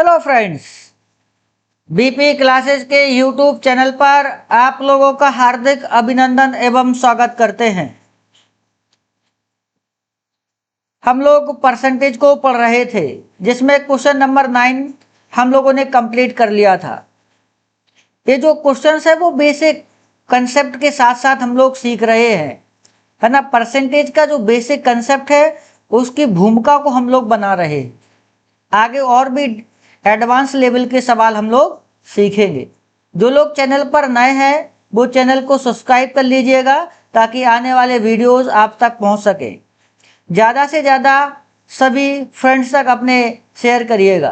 Hello friends, BP classes के YouTube channel पर आप लोगों का हार्दिक अभिनंदन एवं स्वागत करते हैं। हम लोग परसेंटेज को पढ़ रहे थे, जिसमें क्वेश्चन नंबर 9 हम लोगों ने कंप्लीट कर लिया था। ये जो क्वेश्चंस है वो बेसिक कंसेप्ट के साथ साथ हम लोग सीख रहे हैं, है ना। परसेंटेज का जो बेसिक कंसेप्ट है उसकी भूमिका को हम लोग बना रहे हैं। आगे और भी एडवांस लेवल के सवाल हम लोग सीखेंगे। जो लोग चैनल पर नए हैं वो चैनल को सब्सक्राइब कर लीजिएगा ताकि आने वाले वीडियोस आप तक पहुंच सके। ज़्यादा से ज़्यादा सभी फ्रेंड्स तक अपने शेयर करिएगा।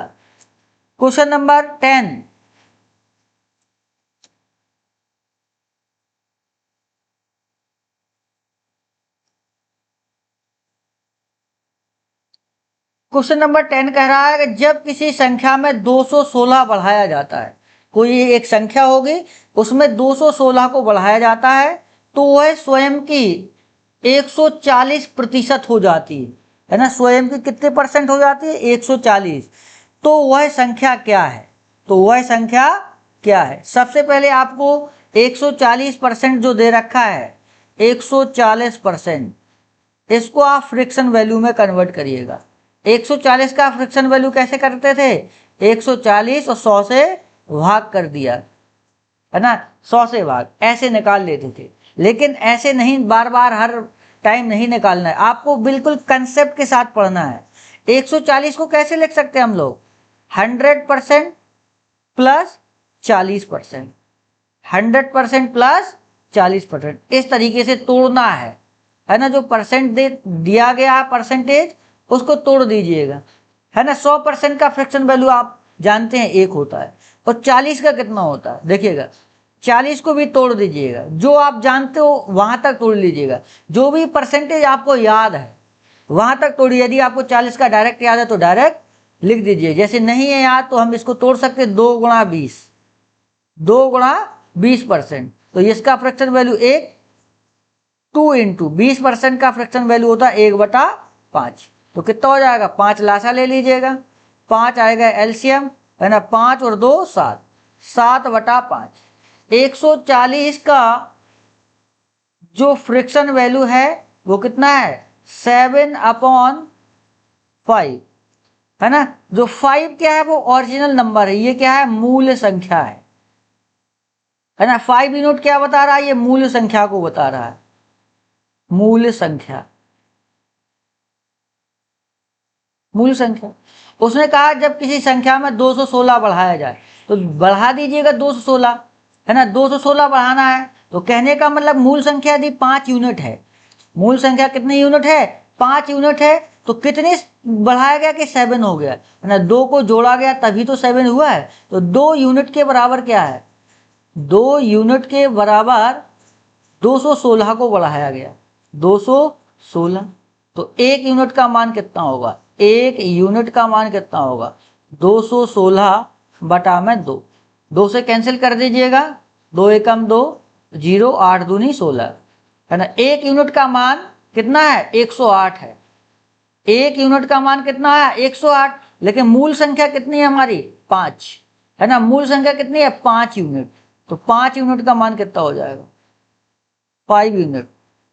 क्वेश्चन नंबर 10, क्वेश्चन नंबर 10 कह रहा है कि जब किसी संख्या में 216 बढ़ाया जाता है, कोई एक संख्या होगी उसमें 216 को बढ़ाया जाता है तो वह स्वयं की 140% हो जाती है ना। स्वयं की कितने परसेंट हो जाती है? 140। तो वह संख्या क्या है? सबसे पहले आपको 140% जो दे रखा है, 140%, इसको आप फ्रिक्शन वैल्यू में कन्वर्ट करिएगा। 140 का फ्रिक्शन वैल्यू कैसे करते थे? 140 और 100 से भाग कर दिया, है ना। 100 से भाग ऐसे निकाल लेते थे, लेकिन ऐसे नहीं बार बार हर टाइम नहीं निकालना है, आपको बिल्कुल कंसेप्ट के साथ पढ़ना है। 140 को कैसे लिख सकते हैं हम लोग? 100% प्लस 40%, 100% प्लस 40%, इस तरीके से तोड़ना है ना। जो परसेंट दिया गया परसेंटेज उसको तोड़ दीजिएगा, है ना। 100% का फ्रैक्शन वैल्यू आप जानते हैं 1 होता है, और 40 का कितना होता है देखिएगा। 40 को भी तोड़ दीजिएगा, जो आप जानते हो वहां तक तोड़ लीजिएगा। जो भी परसेंटेज आपको याद है वहां तक तोड़िए। यदि आपको 40 का डायरेक्ट याद है तो डायरेक्ट लिख दीजिए। जैसे नहीं है याद तो हम इसको तोड़ सकते 2 गुणा 20, 2 गुणा 20%, तो इसका फ्रैक्शन वैल्यू 1, 2 इंटू 20% का फ्रैक्शन वैल्यू होता है 1/5। तो कितना हो जाएगा? 5 लासा ले लीजिएगा, 5 आएगा एलसीएम, है ना। 5 और 2 7, 7/5। 140 का जो फ्रिक्शन वैल्यू है वो कितना है? 7/5, है ना। जो 5 क्या है? वो ओरिजिनल नंबर है। ये क्या है? मूल संख्या है ना। 5 यूनिट क्या बता रहा है? ये मूल संख्या को बता रहा है, मूल संख्या। उसने कहा जब किसी संख्या में 216 बढ़ाया जाए तो बढ़ा दीजिएगा 216, है ना। 216 बढ़ाना है तो कहने का मतलब मूल संख्या यदि 5 यूनिट है, मूल संख्या कितनी यूनिट है? 5 यूनिट है, तो कितने बढ़ाया गया कि 7 हो गया, है ना। 2 को जोड़ा गया तभी तो 7 हुआ है। तो 2 यूनिट के बराबर क्या है? 2 यूनिट के बराबर 216 को बढ़ाया गया, 216। तो 1 यूनिट का मान कितना होगा? 1 यूनिट का मान कितना होगा? 216 बटा में 2, 2 से कैंसिल कर दीजिएगा, 2 एकम 2, 0, 8 दूनी 16, है ना। 1 यूनिट का मान कितना है? 108 है। 1 यूनिट का मान कितना है? 108। लेकिन मूल संख्या कितनी है हमारी? 5, है ना। मूल संख्या कितनी है? 5 यूनिट। तो 5 यूनिट का मान कितना हो जाएगा? 5 यूनिट।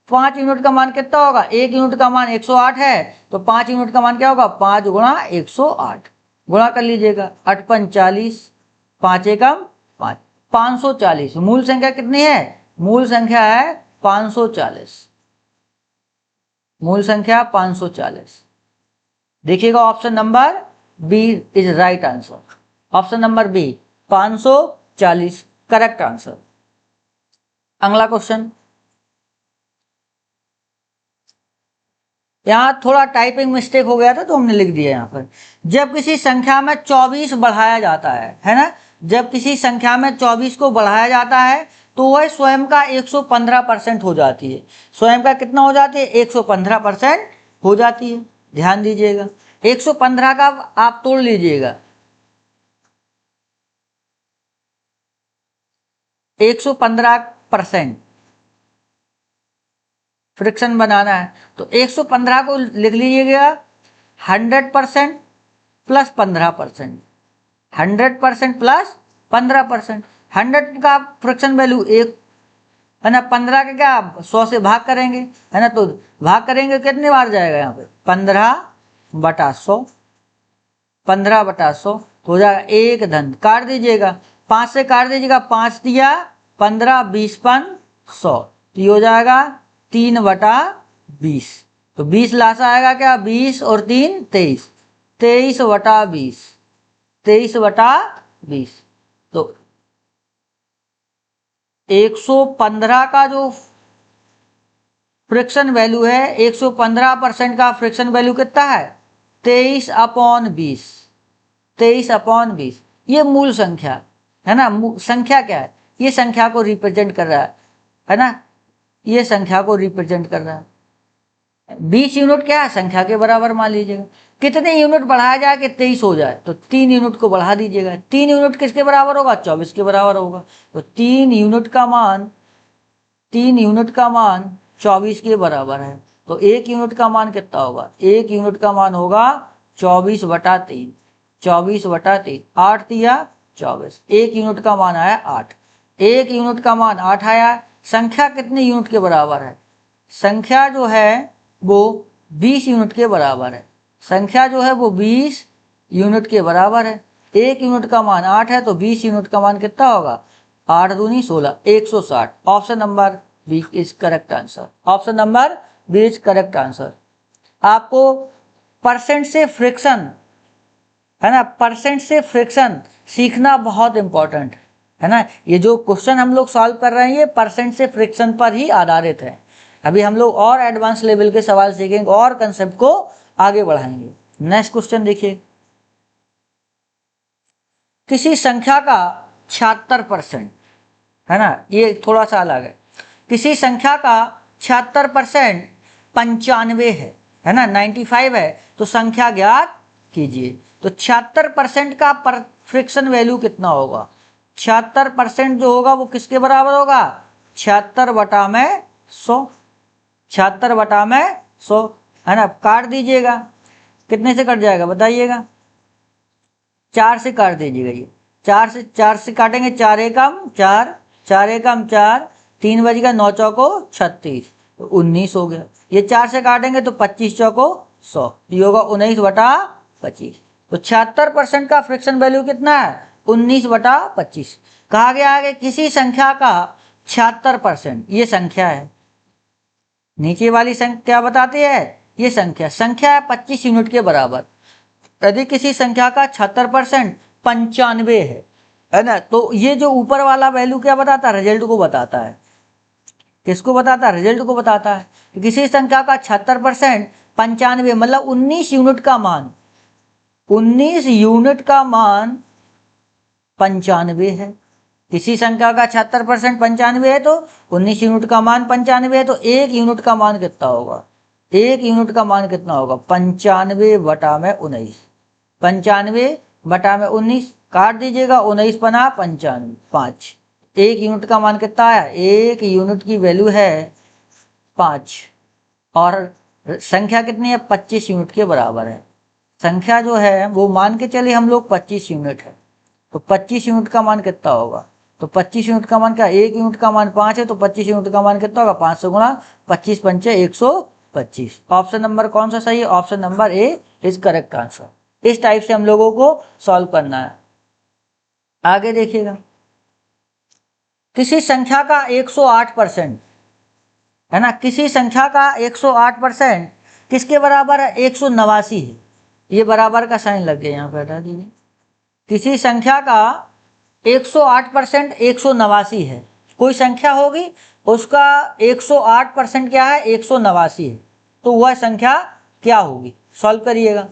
5 यूनिट का मान कितना होगा? 1 यूनिट का मान 108 है, तो 5 यूनिट का मान क्या होगा? 5 गुणा 108, गुणा कर लीजिएगा, 8 पंच 40, 5 एकम 5, 540। मूल संख्या कितनी है? मूल संख्या है 540, मूल संख्या 540। देखिएगा option number B is right answer. Option number B 540 correct answer. अगला क्वेश्चन, यहाँ थोड़ा टाइपिंग मिस्टेक हो गया था तो हमने लिख दिया यहाँ पर। जब किसी संख्या में 24 बढ़ाया जाता है ना। जब किसी संख्या में 24 को बढ़ाया जाता है तो वह स्वयं का 115% हो जाती है। स्वयं का कितना हो जाती है? 115% हो जाती है। ध्यान दीजिएगा, 115 का आप तोड़ लीजिएगा, 115% फ्रिक्शन बनाना है तो 115 को लिख लीजिएगा 100% प्लस 15%, 100% प्लस 15%। 100 का फ्रैक्शन वैल्यू 1 है ना, 15 का क्या 100 से भाग करेंगे है ना, तो भाग करेंगे कितने बार जाएगा यहाँ पे 15/100, 15/100 हो जाएगा। एक धन काट दीजिएगा, 5 से काट दीजिएगा, 5 दिया 15, 20 पन 100, तो ये हो जाएगा 3/20। तो 20 लासा आएगा क्या, 20 और 3 23, 23/20, 23/20। तो 115 का जो फ्रिक्शन वैल्यू है, 115% का फ्रिक्शन वैल्यू कितना है 23/20, 23/20। ये मूल संख्या है ना, संख्या क्या है, ये संख्या को रिप्रेजेंट कर रहा है ना, ये संख्या को रिप्रेजेंट कर रहा है। 20 यूनिट क्या है, संख्या के बराबर मान लीजिएगा। कितने यूनिट बढ़ाया जाए कि 23 हो जाए, तो 3 यूनिट को बढ़ा दीजिएगा। 3 यूनिट किसके बराबर होगा, 24 के बराबर होगा। तो 3 यूनिट का मान 24 के बराबर है। तो 1 यूनिट का मान कितना होगा, 1 यूनिट का मान होगा 24/3, 24/3, 8 दिया 24, 1 यूनिट का मान आया 8, 1 यूनिट का मान 8 आया। संख्या कितने यूनिट के बराबर है, संख्या जो है वो 20 यूनिट के बराबर है। संख्या जो है वो 20 यूनिट के बराबर है। 1 यूनिट का मान 8 है, तो 20 यूनिट का मान कितना होगा, 8 दूनी 16, 160। Option number B is correct answer, option number B is correct answer. आपको परसेंट से फ्रिक्शन है ना, परसेंट से फ्रिक्शन सीखना बहुत इंपॉर्टेंट है ना। ये जो क्वेश्चन हम लोग सॉल्व कर रहे हैं ये परसेंट से फ्रिक्शन पर ही आधारित है। अभी हम लोग और एडवांस लेवल के सवाल सीखेंगे और कंसेप्ट को आगे बढ़ाएंगे। नेक्स्ट क्वेश्चन देखिए, किसी संख्या का 76% है ना, ये थोड़ा सा अलग है। किसी संख्या का 76% 95 है ना, 95 है, तो संख्या ज्ञात कीजिए। तो 76% का फ्रिक्शन वैल्यू कितना होगा, 76% जो होगा वो किसके बराबर होगा, 76/100, 76/100 है ना। काट दीजिएगा, कितने से कट जाएगा बताइएगा, 4 से काट दीजिएगा। ये 4 से काटेंगे, 4 एकम 4, 4 एकम 4, 3 बजेगा, 9 चौको 36, तो 19 हो गया। ये 4 से काटेंगे तो 25 चौको 100, ये होगा 19/25। तो 76% का फ्रिक्शन वैल्यू कितना है, 19/25। कहा गया है कि किसी संख्या का 76%, ये संख्या है, नीचे वाली संख्या क्या बताती है, ये संख्या है 25 यूनिट के बराबर। यदि किसी संख्या का 76% 95 है ना, तो ये जो ऊपर वाला वैल्यू क्या बताता है, रिजल्ट को बताता है। किसको बताता है, रिजल्ट को बताता है। कि किसी संख्या का 76% 95 मतलब 19 यूनिट का मान, 19 यूनिट का मान 95 है। किसी संख्या का 76% 95 है तो 19 यूनिट का मान 95 है, तो 1 यूनिट का मान कितना होगा, 1 यूनिट का मान कितना होगा 95/19, 95/19 काट दीजिएगा, 19 पना 95, 5। 1 यूनिट का मान कितना आया, 1 यूनिट की वैल्यू है 5, और संख्या कितनी है 25 यूनिट के बराबर है। संख्या जो है वो मान के चलिए हम लोग 25 यूनिट है, तो 25 यूनिट का मान कितना होगा, तो 25 यूनिट का मान क्या, 1 यूनिट का मान 5 है, तो 25 यूनिट का मान कितना होगा, 500 गुणा 25 पंचे 125। ऑप्शन नंबर कौन सा सही है, option number A is correct answer. इस टाइप से हम लोगों को सॉल्व करना है। आगे देखिएगा, किसी संख्या का 108% है ना, किसी संख्या का 108% किसके बराबर है, 189 है। ये बराबर का साइन लग गया, यहाँ पे हटा दीजिए। किसी संख्या का 108% 189 है। कोई संख्या होगी उसका 108% क्या है, 189 है, तो वह संख्या क्या होगी, सॉल्व करिएगा।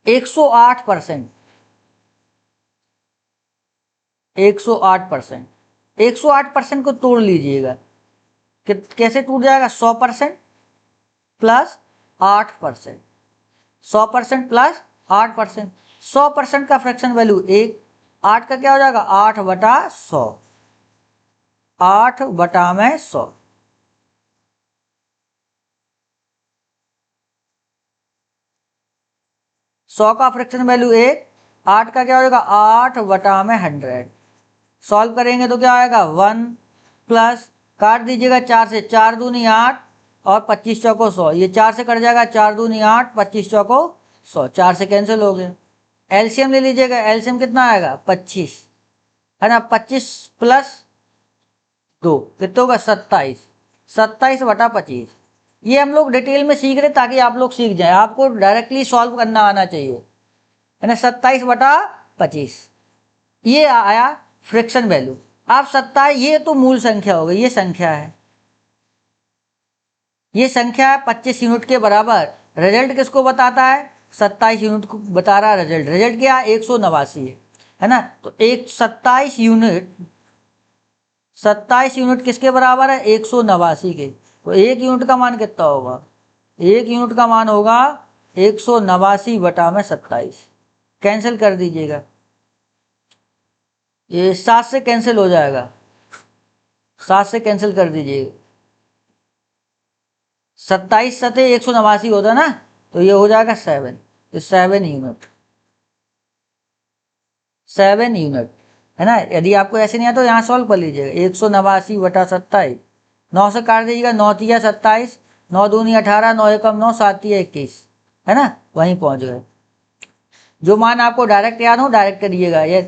108%, 108%, 108% को तोड़ लीजिएगा, कैसे टूट जाएगा, 100% प्लस 8%, 100% प्लस 8%। 100% का फ्रैक्शन वैल्यू 1, 8 का क्या हो जाएगा 8/100, 8/100। 100 का फ्रैक्शन वैल्यू 1, 8 का क्या हो जाएगा, 8 बटा में 100। सॉल्व करेंगे तो क्या आएगा, 1 प्लस, काट दीजिएगा 4 से, 4 दूनी 8 और 25 चौको 100, ये 4 से कट जाएगा, 4 दूनी 8, 25 चौको 100, 4 से कैंसिल हो गए। एलसीएम ले लीजिएगा, एलसीएम कितना आएगा, 25 है ना, 25 प्लस 2 कितना होगा, 27, 27 बटा 25। ये हम लोग डिटेल में सीख रहे ताकि आप लोग सीख जाए, आपको डायरेक्टली सॉल्व करना आना चाहिए, है ना। 27 बटा 25 ये आया फ्रिक्शन वैल्यू। आप 27, ये तो मूल संख्या हो गई, ये संख्या है, ये संख्या है 25 यूनिट के बराबर। रिजल्ट किसको बताता है, 27 यूनिट को बता रहा है रिजल्ट। रिजल्ट क्या है, 189 है ना। तो एक 27 यूनिट किसके बराबर है, 189 के। तो एक यूनिट का मान कितना होगा, एक यूनिट का मान होगा 189 बटा में 27। कैंसिल कर दीजिएगा, ये 7 से कैंसिल हो जाएगा, 7 से कैंसिल कर दीजिएगा। 27 सते 189 होता ना, तो ये हो जाएगा 7, तो 7 यूनिट, 7 यूनिट है ना। यदि आपको ऐसे नहीं आता तो यहाँ सॉल्व कर लीजिएगा, 189 बटा 27, 9 से काट दीजिएगा, 9 तिया 27, 9 दूनी 18, 9 एकम 9, 7 तिया 21, है ना, वहीं पहुंच गए। जो मान आपको डायरेक्ट याद हो डायरेक्ट करिएगा। ये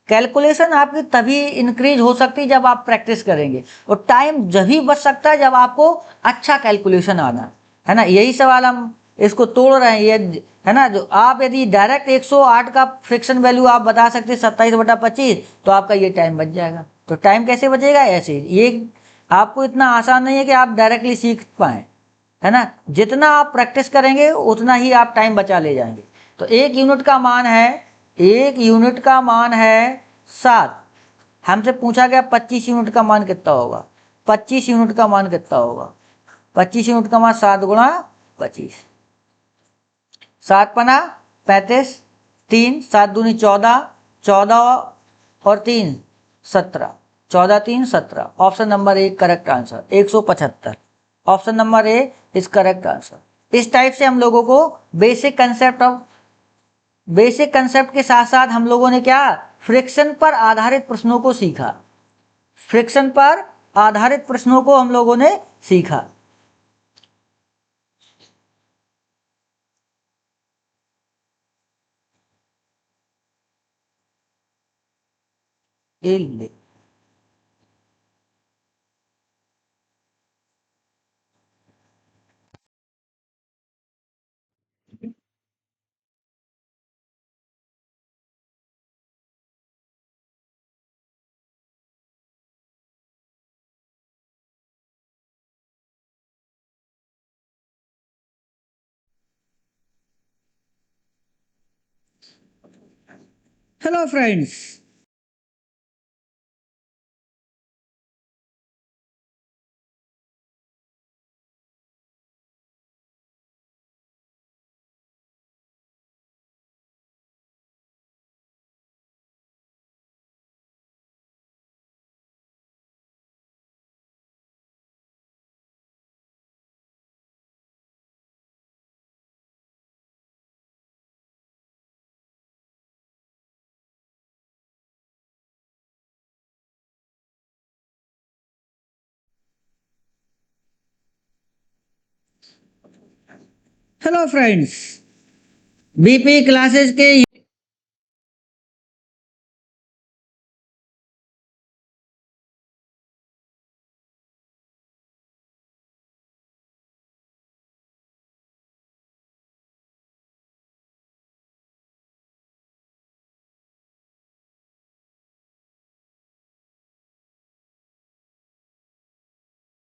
कैलकुलेशन आपकी तभी इंक्रीज हो सकती है जब आप प्रैक्टिस करेंगे, और टाइम जब भी बच सकता है जब आपको अच्छा कैलकुलेशन आना, है ना। यही सवाल हम इसको तोड़ रहे हैं, ये है ना। जो आप यदि डायरेक्ट 108 का फ्रिक्शन वैल्यू आप बता सकते 27 बटा 25, तो आपका ये टाइम बच जाएगा। तो टाइम कैसे बचेगा, ऐसे ये आपको इतना आसान नहीं है कि आप डायरेक्टली सीख पाए, है ना। जितना आप प्रैक्टिस करेंगे उतना ही आप टाइम बचा ले जाएंगे। तो एक यूनिट का मान है, एक यूनिट का मान है 7। हमसे पूछा गया 25 यूनिट का मान कितना होगा, 25 यूनिट का मान कितना होगा, 25 यूनिट का मान 7 गुणा 25, 7 पना 35, 3 7 दूनी 14, 14 और 3 17, 14 3 17। Option number 1 correct answer, 175। Option number A is correct answer. इस टाइप से हम लोगों को बेसिक कंसेप्ट के साथ साथ हम लोगों ने क्या, फ्रिक्शन पर आधारित प्रश्नों को सीखा, फ्रिक्शन पर आधारित प्रश्नों को हम लोगों ने सीखा। ले hello friends, hello friends, BP classes के